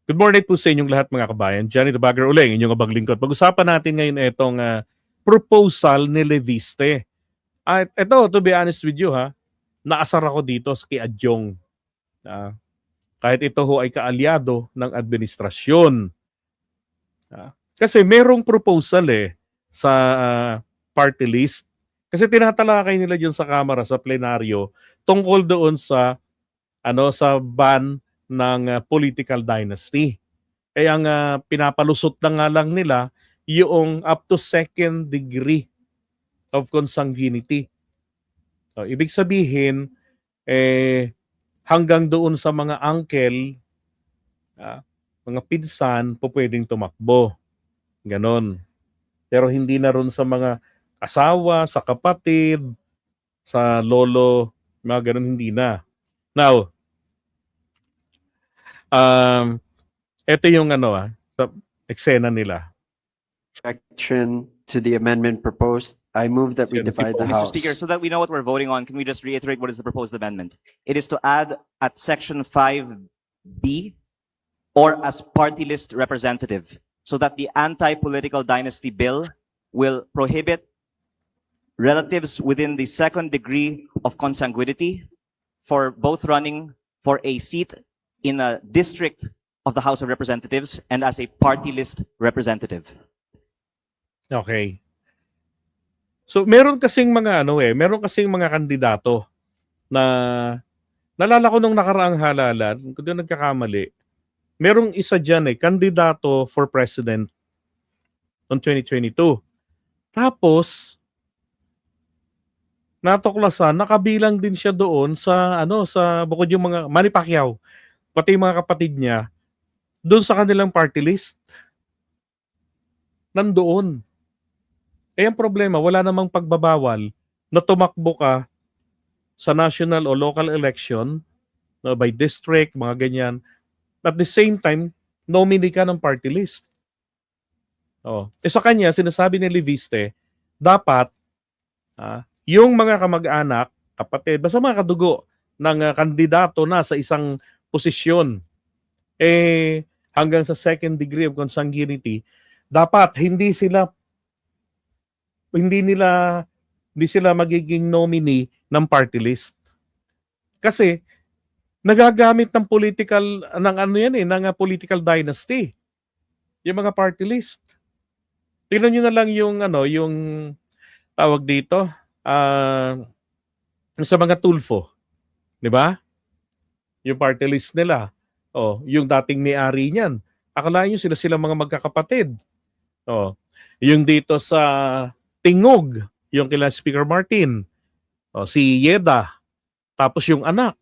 Good morning po sa inyong lahat mga kabayan. Johnny the Bagger uling, inyong abang lingkod. Pag-usapan natin ngayon itong proposal ni Leviste. At ito, to be honest with you naasar ako dito sa kay Adjong. Kahit ito ho ay kaalyado ng administrasyon. Kasi merong proposal sa party list. Kasi tinatalakay nila dyan sa Kamara, sa plenaryo, tungkol doon sa sa ban ng political dynasty. Kaya ang pinapalusot na nga lang nila yung up to second degree of consanguinity. So, ibig sabihin, hanggang doon sa mga uncle, mga pinsan, po pwedeng tumakbo. Ganon. Pero hindi na ron sa mga asawa, sa kapatid, sa lolo, mga ganon hindi na. Now, ito yung sa eksena nila. Objection to the amendment proposed. I move that we divide the Mr. House. Speaker, so that we know what we're voting on, can we just reiterate what is the proposed amendment? It is to add at section 5B or as party list representative, so that the anti-political dynasty bill will prohibit relatives within the second degree of consanguinity for both running for a seat in a district of the House of Representatives and as a party list representative. Okay. So meron kasing mga meron kasing mga kandidato na nalala ko nung nakaraang halalan, kung di nagkakamali, merong isa diyan kandidato for president noong 2022. Tapos natuklasan nakabilang din siya doon sa sa bukod yung mga Manny Pacquiao, pati yung mga kapatid niya doon sa kanilang party list. Nandoon. Ang problema, wala namang pagbabawal na tumakbo ka sa national o local election by district, mga ganyan. At the same time, nominee ka ng party list. Sa kanya, sinasabi ni Leviste, dapat yung mga kamag-anak, kapatid, basta mga kadugo ng kandidato na sa isang posisyon, hanggang sa second degree of consanguinity, dapat hindi sila magiging nominee ng party list. Kasi nagagamit ng political dynasty yung mga party list. Tingnan niyo na lang yung yung tawag dito sa mga Tulfo, 'di ba? Yung party list nila. Yung dating may-ari niyan. Akalain niyo sila mga magkakapatid. Yung dito sa Tingog, yung kila Speaker Martin, si Yeda, tapos yung anak.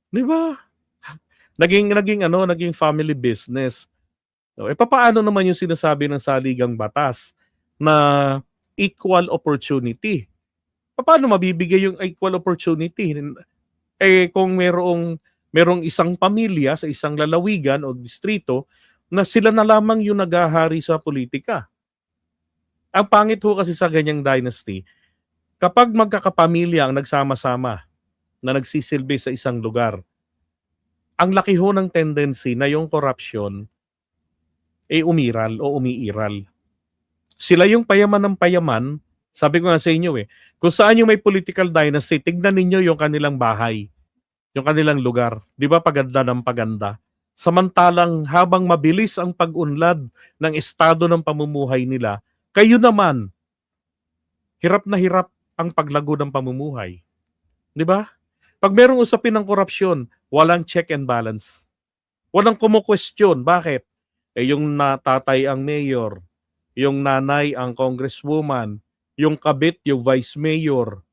'Di ba? Naging family business. Papaano naman yung sinasabi ng saligang batas na equal opportunity? Paano mabibigay yung equal opportunity? Kung merong isang pamilya sa isang lalawigan o distrito na sila na lamang yung naghahari sa politika. Ang pangit ho kasi sa ganyang dynasty, kapag magkakapamilya ang nagsama-sama na nagsisilbi sa isang lugar, ang laki ho ng tendency na yung corruption umiral o umiiral. Sila yung payaman ng payaman, sabi ko nga sa inyo kung saan yung may political dynasty, tignan ninyo yung kanilang bahay, yung kanilang lugar. Di ba paganda ng paganda? Samantalang habang mabilis ang pag-unlad ng estado ng pamumuhay nila, kayo naman, hirap na hirap ang paglago ng pamumuhay. Di ba? Pag merong usapin ng korupsyon, walang check and balance. Walang kumu-question. Bakit? Yung tatay ang mayor, yung nanay ang congresswoman, yung kabit yung vice mayor,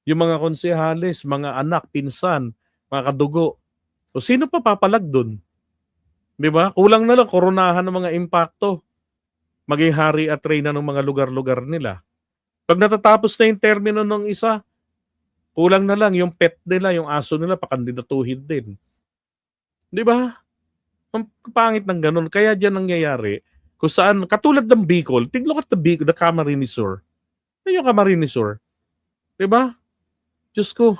yung mga konsehales, mga anak, pinsan, mga kadugo. O sino pa papalag dun? Di ba? Kulang na lang, koronahan ng mga impacto. Maging hari at reyna ng mga lugar-lugar nila. Pag natatapos na yung termino ng isa, kulang na lang yung pet nila, yung aso nila, pakandidatuhin din. Di ba? Ang pangit ng ganun. Kaya dyan nangyayari, kung saan, katulad ng Bicol, take look at the Bicol, the Camarines Sur. Yung Camarines Sur. Di ba? Diyos ko,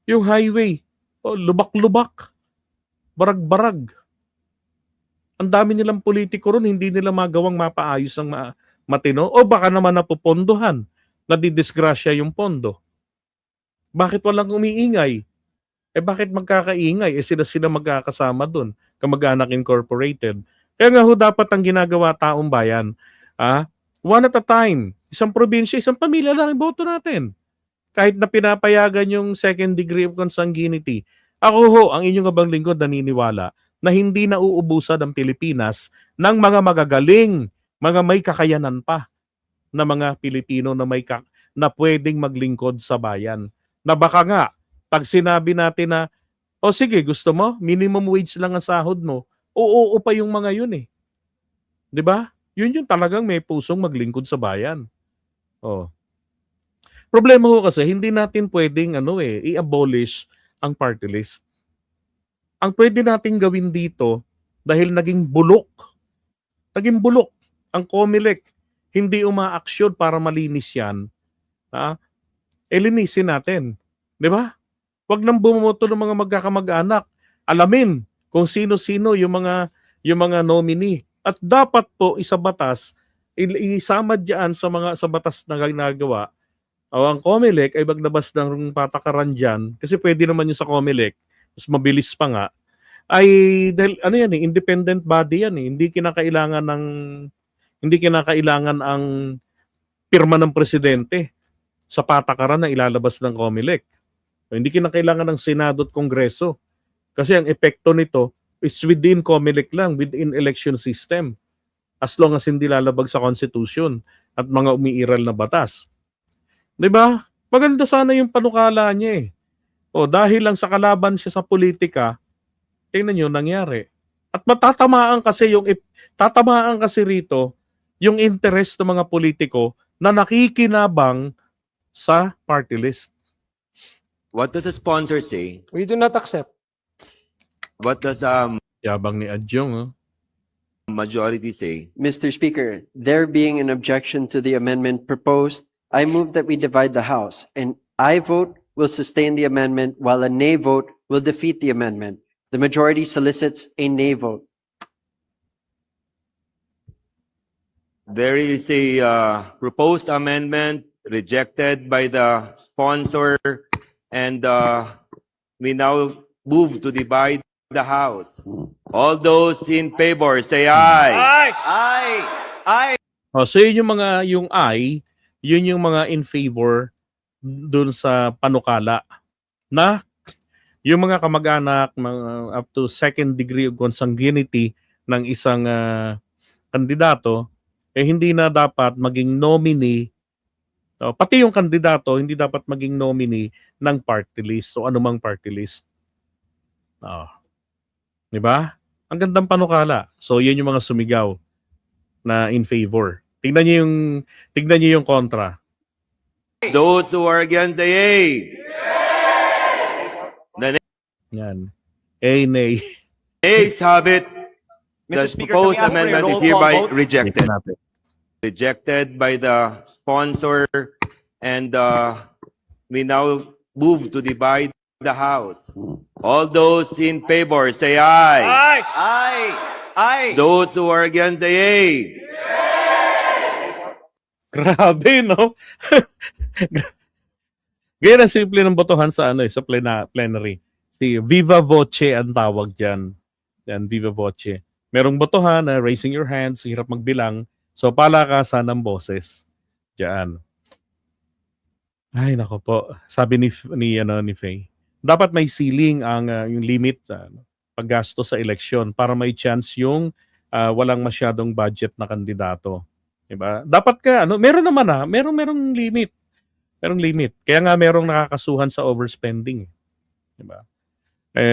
yung highway, lubak-lubak, barag-barag. Ang dami nilang politiko ron, hindi nila magawang mapaayos ang matino. O baka naman napupondohan, nadidisgrasya yung pondo. Bakit walang umiingay? Bakit magkakaingay? Sila magkakasama dun, Kamag-anak Incorporated. Kaya nga ho dapat ang ginagawa taong bayan, one at a time. Isang probinsya, isang pamilya lang ang boto natin. Kahit na pinapayagan yung second degree of consanguinity. Ako ho, ang inyong abang lingkod naniniwala na hindi na uubusan ang Pilipinas ng mga magagaling, mga may kakayanan pa na mga Pilipino na na pwedeng maglingkod sa bayan. Na baka nga, pag sinabi natin na, o sige, gusto mo, minimum wage lang ang sahod mo, oo pa yung mga yun eh. 'Di ba? Yun yung talagang may pusong maglingkod sa bayan. Oh. Problema ko kasi, hindi natin pwedeng i-abolish ang party list. Ang pwede nating gawin dito, dahil naging bulok ang COMELEC, hindi umaaksyon para malinis yan, linisin natin. 'Di ba? Wag nang bumoto ng mga magkakamag-anak. Alamin kung sino-sino yung mga nominee. At dapat po isa batas, isama diyan sa batas na ginagawa. O ang COMELEC ay maglabas ng patakaran diyan kasi pwede naman yung sa COMELEC, mas mabilis pa nga. Ay dahil independent body yan eh. Hindi kinakailangan ang pirma ng presidente sa patakaran na ilalabas ng COMELEC. Hindi kinakailangan ng Senado at Kongreso. Kasi ang epekto nito is within COMELEC lang, within election system. As long as hindi lalabag sa Constitution at mga umiiral na batas. 'Di ba? Maganda sana yung panukala niya eh. O dahil lang sa kalaban siya sa politika, tingnan niyo nangyari. At tatamaan kasi rito yung interest ng mga politiko na nakikinabang sa party list. What does the sponsor say? We do not accept. What does Yabang ni Adjong. majority say? Mr. Speaker, there being an objection to the amendment proposed, I move that we divide the House. An aye vote will sustain the amendment, while a nay vote will defeat the amendment. The majority solicits a nay vote. There is a proposed amendment rejected by the sponsor, and we now move to divide the House. All those in favor, say aye. Aye! So yun yung I, yun yung mga in favor dun sa panukala na yung mga kamag-anak up to second degree of consanguinity ng isang kandidato hindi na dapat maging nominee. Pati yung kandidato hindi dapat maging nominee ng party list o anumang party list. 'Di ba? Ang gandang panukala. So yan yung mga sumigaw na in favor. Tingnan niyo yung kontra. Those who are against, say aye. Yan. Nay. Nays have it. Mr. The Speaker, can we proposed ask for a amendment roll is call hereby vote? rejected. Natin. Rejected by the sponsor, and we now move to divide the House. All those in favor, say aye. Aye! Those who are against, say aye. Grabe, no? Ganyan ang simple ng botohan sa sa plenary. Si Viva Voce ang tawag diyan. Yan, Viva Voce. Merong botohan na raising your hands, hirap magbilang. So palakasan ng boses. Diyan. Ay nako po. Sabi ni Faye, dapat may ceiling ang yung limit paggasto sa eleksyon para may chance yung walang masyadong budget na kandidato. Diba? Dapat ka meron naman merong limit. Merong limit. Kaya nga merong nakakasuhan sa overspending. Diba?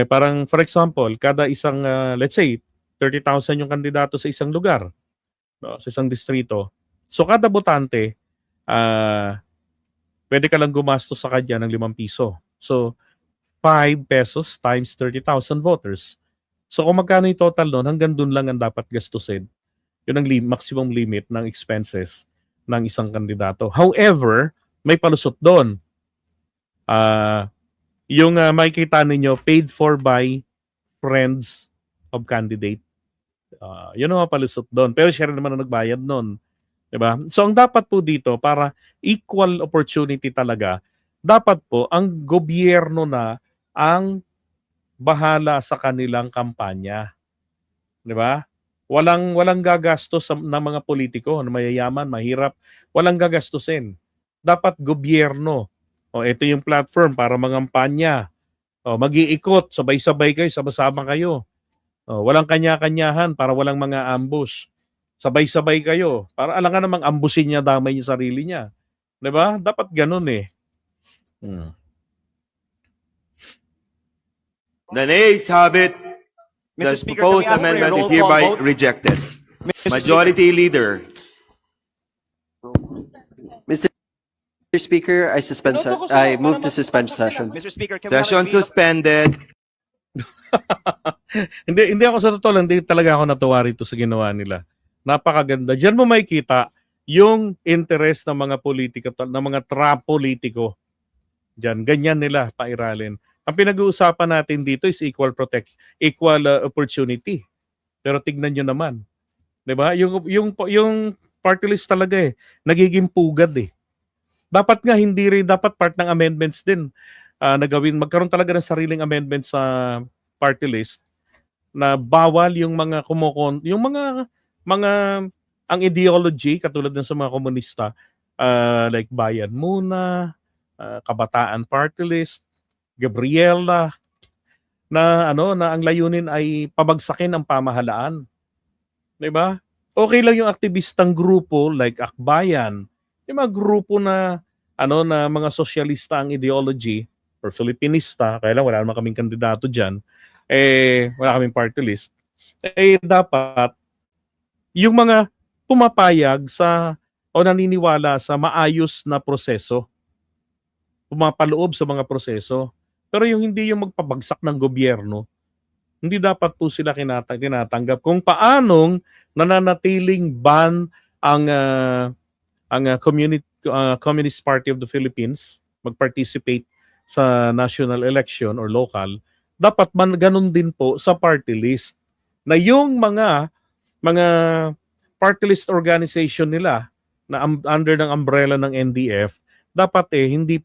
Parang for example, kada isang let's say 30,000 yung kandidato sa isang lugar, no, sa isang distrito. So kada botante pwede ka lang gumastos sa kanya ng 5 piso. So 5 pesos times 30,000 voters. So kung magkano yung total noon, hanggang doon lang ang dapat gastusin. Yun ang maximum limit ng expenses ng isang kandidato. However, may palusot doon. Yung makikita ninyo, paid for by friends of candidate. Yun ang mapalusot doon. Pero siya rin naman ang nagbayad noon. Diba? So ang dapat po dito, para equal opportunity talaga, dapat po ang gobyerno na ang bahala sa kanilang kampanya. Diba? Walang gagastos ng mga politiko na mayayaman, mahirap. Walang gagastusin. Dapat gobyerno. O ito yung platform para mangampanya. O mag-iikot, sabay-sabay kayo, sama-sama kayo. O, walang kanya-kanyahan para walang mga ambush. Sabay-sabay kayo. Para alangan namang ambusin niya, damay yung sarili niya. 'Di ba? Dapat ganun eh. Hmm. The nays have it. Mr. The Speaker, can we proposed ask for a amendment roll is call hereby vote? rejected. Mr. Majority Leader. Mr. Speaker, I move to suspend session. Mr. Speaker, can we have a Session brief- suspended. Hindi ako sa totoo lang, hindi talaga ako natuwa rito sa ginawa nila. Napakaganda. Diyan mo makikita yung interest ng mga politiko, ng mga politiko. Diyan, ganyan nila pairalin. Ang pinag-uusapan natin dito is equal opportunity. Pero tignan nyo naman. 'Di ba? Yung party list talaga nagiging pugad Dapat nga hindi rin dapat part ng amendments din magkaroon talaga ng sariling amendments sa party list na bawal yung mga yung mga ang ideology katulad ng sa mga komunista like Bayan Muna, Kabataan Party List, Gabriela na ang layunin ay pabagsakin ang pamahalaan. 'Di ba? Okay lang yung aktivistang grupo like Akbayan, yung mga grupo na na mga sosyalista ang ideology or Filipinista, kaya lang wala naman kaming kandidato diyan. Wala kaming party list. Dapat yung mga pumapayag o naniniwala sa maayos na proseso, pumapaloob sa mga proseso. Pero yung hindi yung magpabagsak ng gobyerno, hindi dapat po sila tinatanggap. Kung paanong nananatiling ban ang Communist Party of the Philippines mag-participate sa national election or local, dapat ganun din po sa party list. Na yung mga party list organization nila na under ng umbrella ng NDF, dapat hindi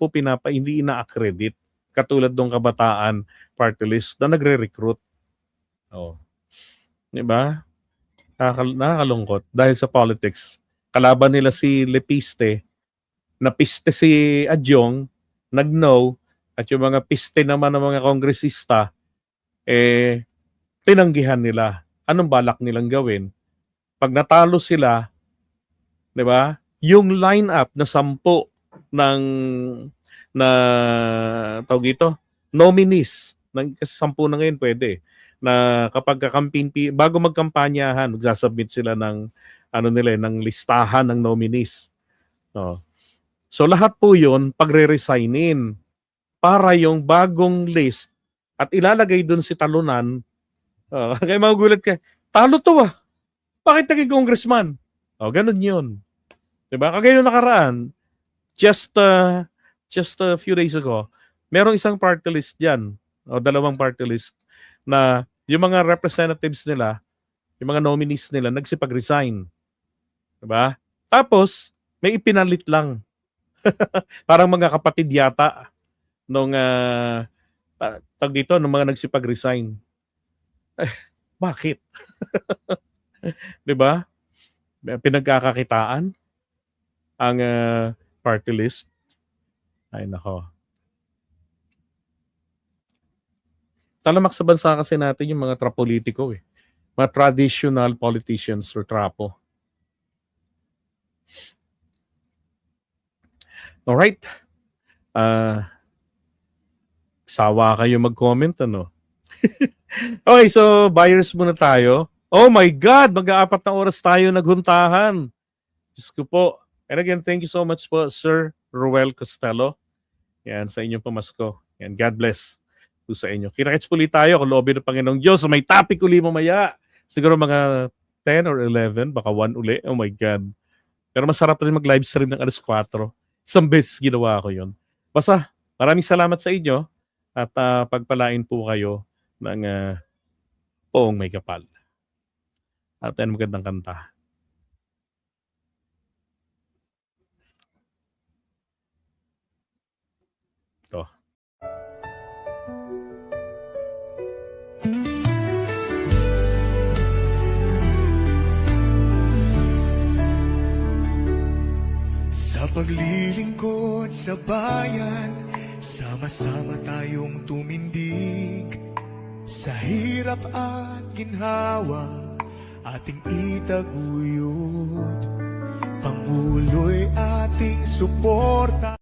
ina-accredit katulad ng Kabataan Party List na nagre-recruit. Oh. 'Di ba? Nakakalungkot dahil sa politics. Kalaban nila si Lepiste, napiste si Adyong, nag-no, at yung mga piste naman ng mga kongresista, tinanggihan nila. Anong balak nilang gawin? Pag natalo sila, 'di ba? Yung lineup na 10 tawag dito, nominees, kasi 10 na ngayon pwede, na kapag bago magkampanyahan, magsasubmit sila ng ng listahan ng nominees. No. So lahat po 'yun pagre-resignin para yung bagong list at ilalagay doon si talunan. Kaya magugulat ka, talo to bakit naging congressman? Ganun 'yun. 'Di ba? Kagaya nung nakaraan, just a few days ago, merong isang party list diyan, o dalawang party list na yung mga representatives nila, yung mga nominees nila nagsipag-resign. 'Di ba? Tapos may ipinalit lang. Parang mga kapatid yata nung tag dito ng mga nagsipag-resign. Bakit? 'Di ba? Pinagkakakitaan ang party list. Ay nako. Talamak sa bansa kasi natin yung mga trapolitiko Mga traditional politicians or trapo. Alright. Sawa kayo mag-comment, ano? Okay, so buyers muna tayo. Oh my God! Mag-4 na oras tayo naghuntahan. Diyos ko po. And again, thank you so much po, Sir Ruel Costello. Yan, sa inyong pamasko. Yan, God bless po sa inyo. Kita-kits ulit tayo kung loobin ng Panginoong Diyos. May topic uli mamaya. Siguro mga 10 or 11, baka 1 uli. Oh my God. Pero masarap rin mag-live stream ng alas 4. Isang beses ginawa ko yun. Basta, maraming salamat sa inyo at pagpalain po kayo ng poong may kapal. At yan, magandang kanta. Ito. Sa paglilingkod sa bayan, sama-sama tayong tumindig. Sa hirap at ginhawa, ating itaguyod. Pangulo'y ating suporta.